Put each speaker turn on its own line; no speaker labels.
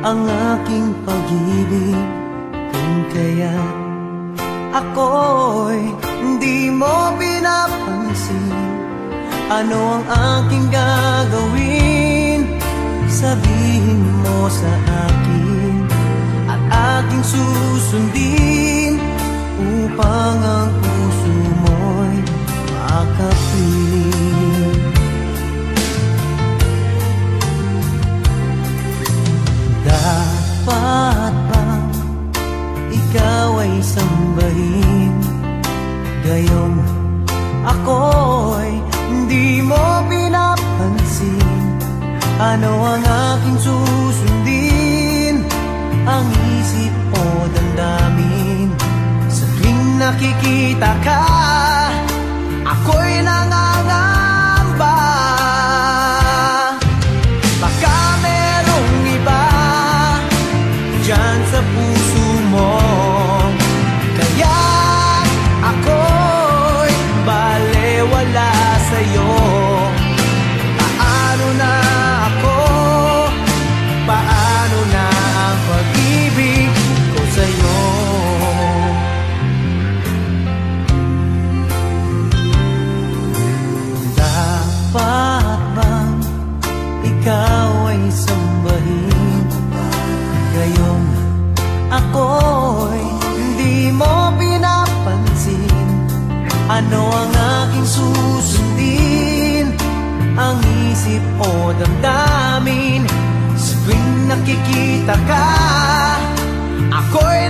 ang aking pag-ibig, kung kaya't ako'y hindi mo pinapansin. Ano ang aking gagawin? Sabihin mo sa akin at aking susundin, upang ang puso mo'y makapiling. Dapat bang ikaw ay sambahin, gayong ako'y hindi mo pinapansin? Ano ang aking susundin? Ang isip o damdamin? Sa tuwing nakikita ka, ako'y nangangamba. Baka merong iba diyan sa puso mo, kaya ako'y balewala sa'yo. Paano na ako? Paano na ang pag-ibig ko sa'yo? Dapat bang ikaw ay sambahin, gayong ako'y hindi mo pinapansin? Ano ang aking susundin? Ang isip o damdamin? Sa tuwing nakikita ka, ako'y